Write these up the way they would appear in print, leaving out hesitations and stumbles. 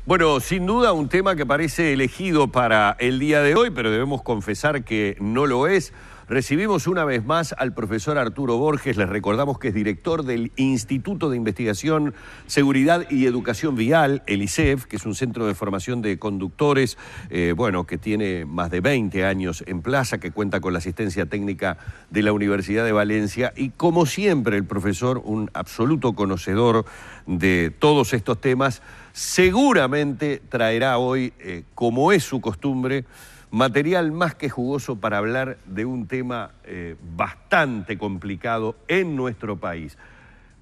Bueno, sin duda un tema que parece elegido para el día de hoy, pero debemos confesar que no lo es. Recibimos una vez más al profesor Arturo Borges. Les recordamos que es director del Instituto de Investigación, Seguridad y Educación Vial, el ISEV, que es un centro de formación de conductores, que tiene más de 20 años en plaza, que cuenta con la asistencia técnica de la Universidad de Valencia. Y como siempre, el profesor, un absoluto conocedor de todos estos temas, seguramente traerá hoy, como es su costumbre, material más que jugoso para hablar de un tema bastante complicado en nuestro país.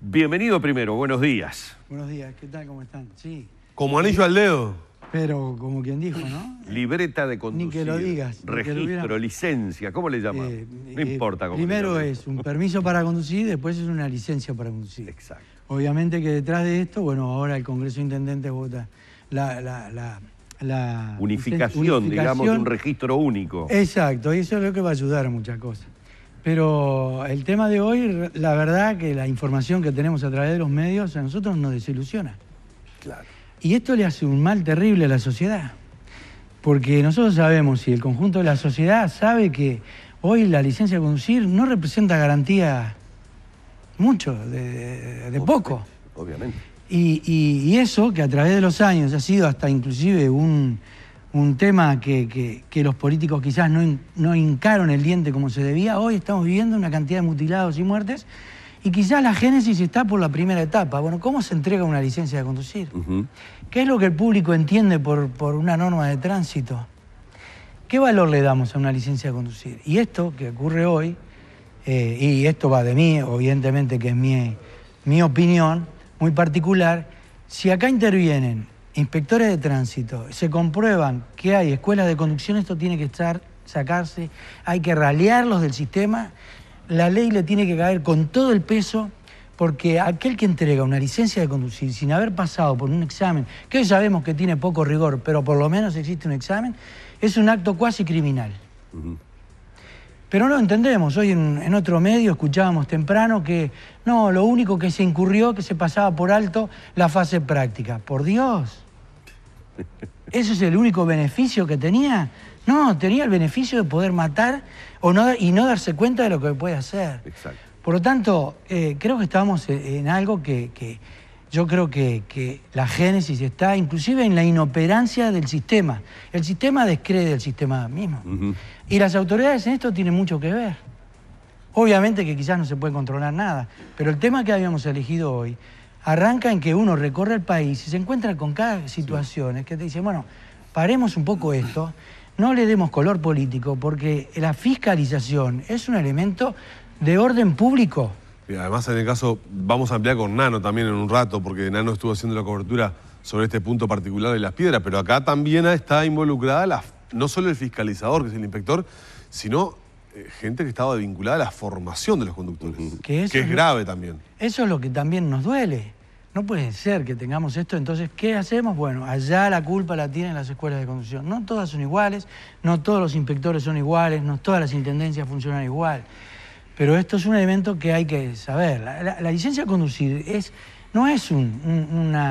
Bienvenido primero, buenos días. Buenos días, ¿qué tal? ¿Cómo están? Sí. Como anillo al dedo. Pero como quien dijo, ¿no? Libreta de conducir. Ni que lo digas. Registro, licencia, ¿cómo le llaman? No importa cómo. Primero es un permiso para conducir, después es una licencia para conducir. Exacto. Obviamente que detrás de esto, bueno, ahora el Congreso de Intendentes vota la unificación, digamos, de un registro único. Exacto, y eso es lo que va a ayudar a muchas cosas. Pero el tema de hoy, la verdad que la información que tenemos a través de los medios a nosotros nos desilusiona. Claro. Y esto le hace un mal terrible a la sociedad. Porque nosotros sabemos, y el conjunto de la sociedad sabe que hoy la licencia de conducir no representa garantía mucho, de poco. Obviamente. Y eso, que a través de los años ha sido hasta inclusive un tema que los políticos quizás no hincaron el diente como se debía, hoy estamos viviendo una cantidad de mutilados y muertes, y quizás la génesis está por la primera etapa. Bueno, ¿cómo se entrega una licencia de conducir? ¿Qué es lo que el público entiende por una norma de tránsito? ¿Qué valor le damos a una licencia de conducir? Y esto que ocurre hoy, y esto va de mí, evidentemente que es mi opinión muy particular, si acá intervienen inspectores de tránsito, se comprueban que hay escuelas de conducción, esto tiene que sacarse, hay que ralearlos del sistema, la ley le tiene que caer con todo el peso, porque aquel que entrega una licencia de conducir sin haber pasado por un examen, que hoy sabemos que tiene poco rigor, pero por lo menos existe un examen, es un acto cuasi criminal. Pero no entendemos. Hoy en otro medio escuchábamos temprano que no, lo único que se incurrió, que se pasaba por alto la fase práctica. ¡Por Dios! ¿Eso es el único beneficio que tenía? No, tenía el beneficio de poder matar y no darse cuenta de lo que puede hacer. Exacto. Por lo tanto, creo que estamos en algo que yo creo que la génesis está inclusive en la inoperancia del sistema. El sistema descree del sistema mismo. Y las autoridades en esto tienen mucho que ver. Obviamente que quizás no se puede controlar nada, pero el tema que habíamos elegido hoy arranca en que uno recorre el país y se encuentra con cada situación que te dice, bueno, paremos un poco esto, no le demos color político, porque la fiscalización es un elemento de orden público. Y además, en el caso, vamos a ampliar con Nano también en un rato, porque Nano estuvo haciendo la cobertura sobre este punto particular de las piedras, pero acá también está involucrada no solo el fiscalizador, que es el inspector, sino gente que estaba vinculada a la formación de los conductores, que es grave también. Eso es lo que también nos duele. No puede ser que tengamos esto, entonces, ¿qué hacemos? Bueno, allá la culpa la tienen las escuelas de conducción. No todas son iguales, no todos los inspectores son iguales, no todas las intendencias funcionan igual. Pero esto es un elemento que hay que saber. La licencia de conducir no es un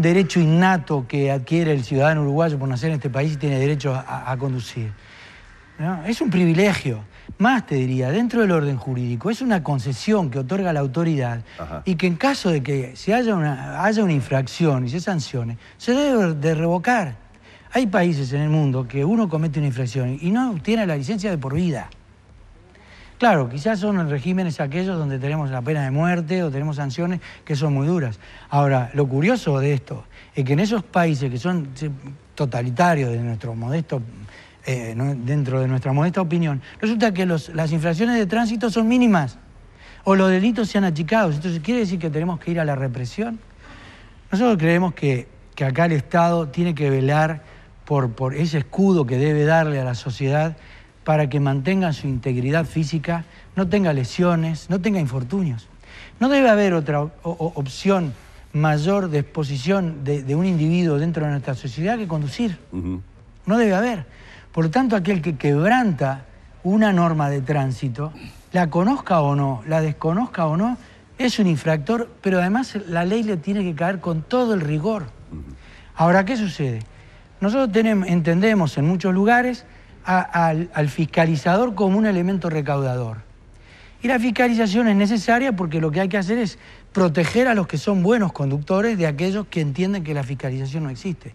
derecho innato que adquiere el ciudadano uruguayo por nacer en este país y tiene derecho a conducir. ¿No? Es un privilegio. Más te diría, dentro del orden jurídico, es una concesión que otorga la autoridad. Y que en caso de que haya una infracción y se sancione, se debe de revocar. Hay países en el mundo que uno comete una infracción y no obtiene la licencia de por vida. Claro, quizás son regímenes aquellos donde tenemos la pena de muerte o tenemos sanciones que son muy duras. Ahora, lo curioso de esto es que en esos países que son totalitarios de nuestro modesto, dentro de nuestra modesta opinión, resulta que las infracciones de tránsito son mínimas o los delitos se han achicado. Entonces, ¿quiere decir que tenemos que ir a la represión? Nosotros creemos que acá el Estado tiene que velar por ese escudo que debe darle a la sociedad para que mantenga su integridad física, no tenga lesiones, no tenga infortunios. No debe haber otra opción mayor de exposición de un individuo dentro de nuestra sociedad que conducir. No debe haber. Por lo tanto, aquel que quebranta una norma de tránsito, la conozca o no, la desconozca o no, es un infractor, pero además la ley le tiene que caer con todo el rigor. Ahora, ¿qué sucede? Nosotros entendemos en muchos lugares al fiscalizador como un elemento recaudador. Y la fiscalización es necesaria porque lo que hay que hacer es proteger a los que son buenos conductores de aquellos que entienden que la fiscalización no existe.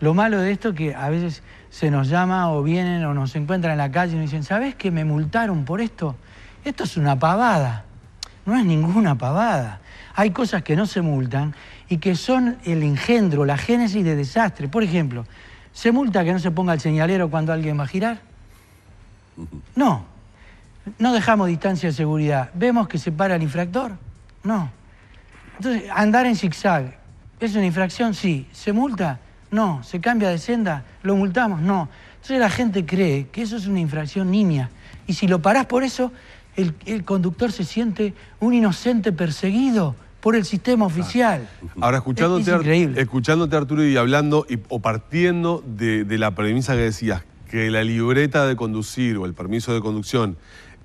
Lo malo de esto es que a veces se nos llama o vienen o nos encuentran en la calle y nos dicen, ¿sabés que me multaron por esto? Esto es una pavada. No es ninguna pavada. Hay cosas que no se multan y que son el engendro, la génesis de desastre. Por ejemplo, ¿se multa que no se ponga el señalero cuando alguien va a girar? No. ¿No dejamos distancia de seguridad? ¿Vemos que se para el infractor? No. Entonces, andar en zigzag, ¿es una infracción? Sí. ¿Se multa? No. ¿Se cambia de senda? ¿Lo multamos? No. Entonces la gente cree que eso es una infracción nimia. Y si lo parás por eso, el conductor se siente un inocente perseguido por el sistema oficial. Ahora, increíble. escuchándote, Arturo, y hablando, o partiendo de la premisa que decías, que la libreta de conducir o el permiso de conducción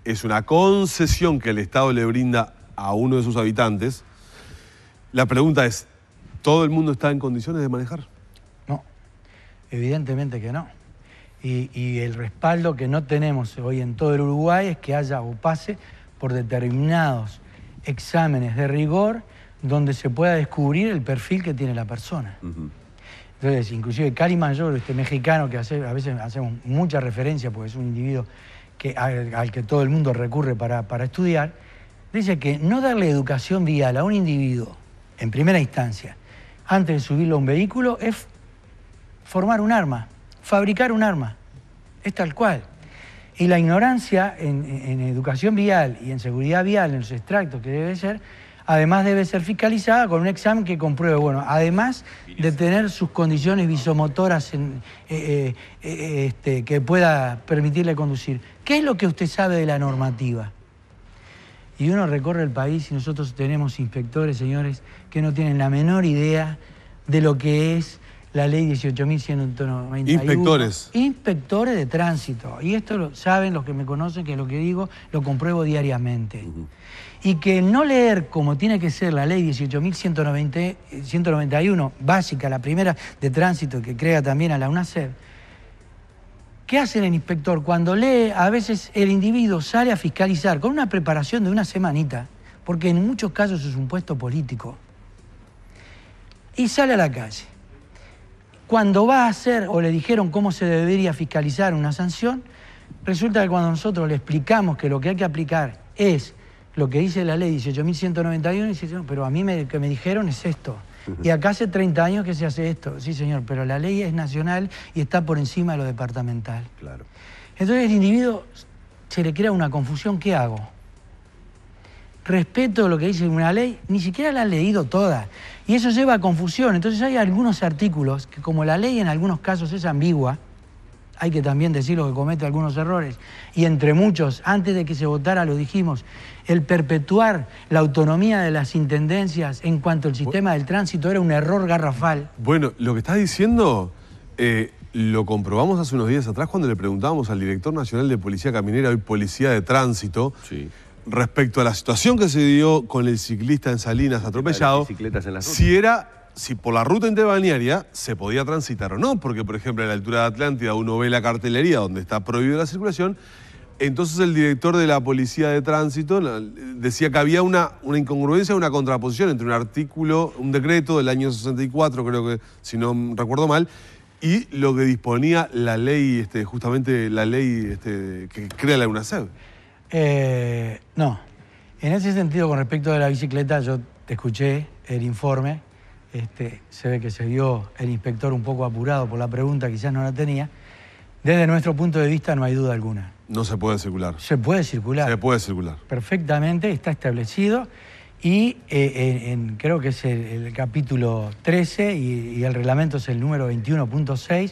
es una concesión que el Estado le brinda a uno de sus habitantes, la pregunta es, ¿todo el mundo está en condiciones de manejar? No, evidentemente que no. Y el respaldo que no tenemos hoy en todo el Uruguay es que haya o pase por determinados exámenes de rigor donde se pueda descubrir el perfil que tiene la persona. Entonces, inclusive Cali Mayor, este mexicano que a veces hacemos mucha referencia porque es un individuo al que todo el mundo recurre para estudiar, dice que no darle educación vial a un individuo en primera instancia antes de subirlo a un vehículo es formar un arma. Fabricar un arma, es tal cual. Y la ignorancia en educación vial y en seguridad vial, en los extractos que debe ser, además debe ser fiscalizada con un examen que compruebe, bueno, además de tener sus condiciones visomotoras que pueda permitirle conducir. ¿Qué es lo que usted sabe de la normativa? Y uno recorre el país y nosotros tenemos inspectores, señores, que no tienen la menor idea de lo que es la ley 18.191. Inspectores. Inspectores de tránsito. Y esto lo saben los que me conocen, que lo que digo lo compruebo diariamente. Y que no leer como tiene que ser la ley 18.191, básica, la primera de tránsito que crea también a la UNACEB, ¿qué hace el inspector? Cuando lee, a veces el individuo sale a fiscalizar con una preparación de una semanita, porque en muchos casos es un puesto político, y sale a la calle. Cuando va a hacer, o le dijeron cómo se debería fiscalizar una sanción, resulta que cuando nosotros le explicamos que lo que hay que aplicar es lo que dice la ley 18.191, dice, no, pero a mí que me dijeron es esto. Y acá hace 30 años que se hace esto. Sí, señor, pero la ley es nacional y está por encima de lo departamental. Claro. Entonces el individuo se le crea una confusión. ¿Qué hago? Respeto lo que dice una ley, ni siquiera la han leído toda. Y eso lleva a confusión. Entonces hay algunos artículos que, como la ley en algunos casos es ambigua, hay que también decirlo que comete algunos errores, y entre muchos, antes de que se votara lo dijimos, el perpetuar la autonomía de las intendencias en cuanto al sistema del tránsito era un error garrafal. Bueno, lo que estás diciendo lo comprobamos hace unos días atrás cuando le preguntábamos al director nacional de Policía Caminera, hoy Policía de Tránsito, Sí. respecto a la situación que se dio con el ciclista en Salinas atropellado, si por la ruta interbalnearia se podía transitar o no, porque por ejemplo a la altura de Atlántida uno ve la cartelería donde está prohibida la circulación. Entonces el director de la Policía de Tránsito decía que había una incongruencia, una contraposición entre un artículo, un decreto del año 64, creo que, si no recuerdo mal, y lo que disponía la ley, justamente la ley que crea la UNACEB. No. En ese sentido, con respecto de la bicicleta, yo te escuché el informe. Se ve que se vio el inspector un poco apurado por la pregunta, quizás no la tenía. Desde nuestro punto de vista no hay duda alguna. No se puede circular. Se puede circular. Se puede circular. Perfectamente, está establecido. Y creo que es el capítulo 13 y el reglamento es el número 21.6,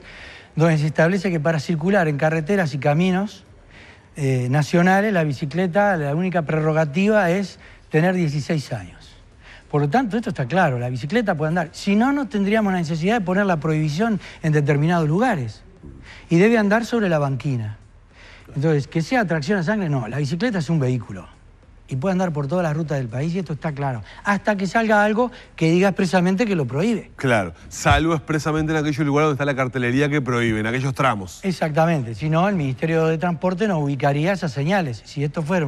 donde se establece que para circular en carreteras y caminos nacionales, la bicicleta, la única prerrogativa es tener 16 años. Por lo tanto, esto está claro, la bicicleta puede andar. Si no, no tendríamos la necesidad de poner la prohibición en determinados lugares. Y debe andar sobre la banquina. Entonces, que sea tracción a sangre, no. La bicicleta es un vehículo. y puede andar por todas las rutas del país, y esto está claro, hasta que salga algo que diga expresamente que lo prohíbe. Claro, salvo expresamente en aquellos lugares donde está la cartelería que prohíbe, en aquellos tramos. Exactamente, si no, el Ministerio de Transporte no ubicaría esas señales. Si esto fuera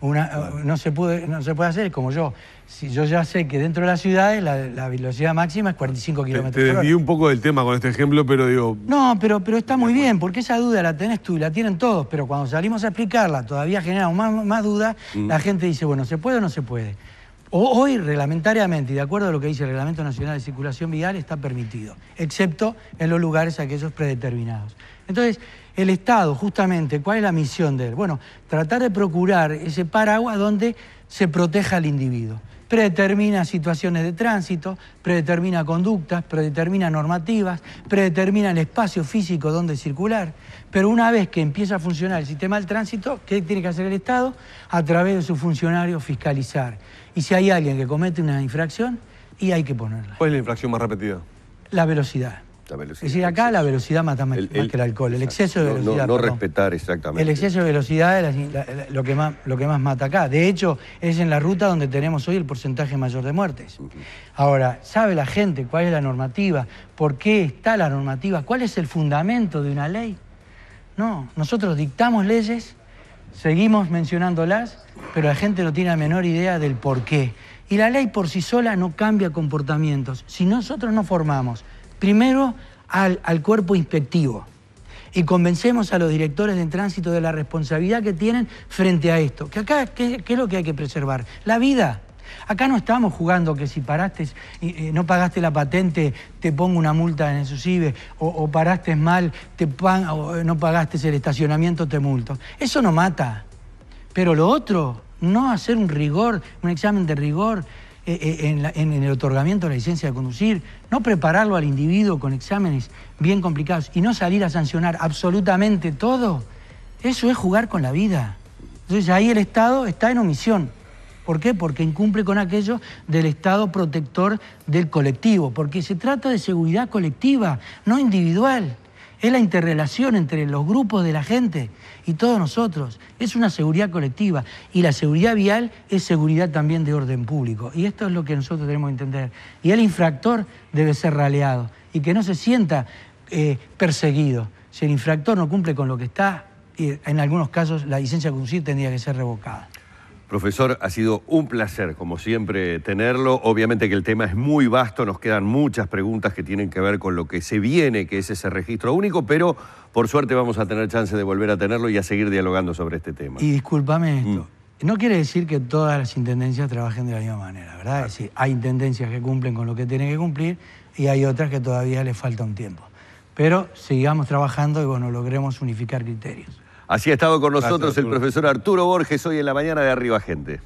no se puede hacer, es como yo. Si yo ya sé que dentro de las ciudades la velocidad máxima es 45 kilómetros por hora. Te desvío un poco del tema con este ejemplo, pero digo... No, pero está muy bien, porque esa duda la tenés tú y la tienen todos, pero cuando salimos a explicarla todavía generamos más dudas, la gente dice, bueno, ¿se puede o no se puede? Hoy, reglamentariamente, y de acuerdo a lo que dice el Reglamento Nacional de Circulación Vial, está permitido, excepto en los lugares aquellos predeterminados. Entonces, el Estado, justamente, ¿cuál es la misión de él? Bueno, tratar de procurar ese paraguas donde se proteja al individuo. Predetermina situaciones de tránsito, predetermina conductas, predetermina normativas, predetermina el espacio físico donde circular. Pero una vez que empieza a funcionar el sistema del tránsito, ¿qué tiene que hacer el Estado? A través de sus funcionarios fiscalizar. Y si hay alguien que comete una infracción, y hay que ponerla. ¿Cuál es la infracción más repetida? La velocidad. Es decir, acá la velocidad mata más que el alcohol. El exceso de velocidad. No respetar exactamente. El exceso de velocidad es lo que más mata acá. De hecho, es en la ruta donde tenemos hoy el porcentaje mayor de muertes. Ahora, ¿sabe la gente cuál es la normativa? ¿Por qué está la normativa? ¿Cuál es el fundamento de una ley? No, nosotros dictamos leyes, seguimos mencionándolas, pero la gente no tiene la menor idea del por qué. Y la ley por sí sola no cambia comportamientos. Si nosotros no formamos primero al cuerpo inspectivo y convencemos a los directores de tránsito de la responsabilidad que tienen frente a esto. Que acá, ¿qué es lo que hay que preservar? La vida. Acá no estamos jugando que si paraste, no pagaste la patente, te pongo una multa en el SUSIBE, o paraste mal, o no pagaste el estacionamiento, te multo. Eso no mata. Pero lo otro, no hacer un examen de rigor, en el otorgamiento de la licencia de conducir, no prepararlo al individuo con exámenes bien complicados y no salir a sancionar absolutamente todo, eso es jugar con la vida. Entonces ahí el Estado está en omisión. ¿Por qué? Porque incumple con aquello del Estado protector del colectivo, porque se trata de seguridad colectiva, no individual. Es la interrelación entre los grupos de la gente y todos nosotros. Es una seguridad colectiva. Y la seguridad vial es seguridad también de orden público. Y esto es lo que nosotros tenemos que entender. Y el infractor debe ser raleado y que no se sienta perseguido. Si el infractor no cumple con lo que está, en algunos casos la licencia de conducir tendría que ser revocada. Profesor, ha sido un placer, como siempre, tenerlo. Obviamente que el tema es muy vasto, nos quedan muchas preguntas que tienen que ver con lo que se viene, que es ese registro único, pero por suerte vamos a tener chance de volver a tenerlo y a seguir dialogando sobre este tema. Y discúlpame esto, no quiere decir que todas las intendencias trabajen de la misma manera, ¿verdad? Es decir, hay intendencias que cumplen con lo que tienen que cumplir y hay otras que todavía les falta un tiempo. Pero sigamos trabajando y, bueno, logremos unificar criterios. Así ha estado con nosotros el profesor Arturo Borges hoy en la mañana de Arriba Gente.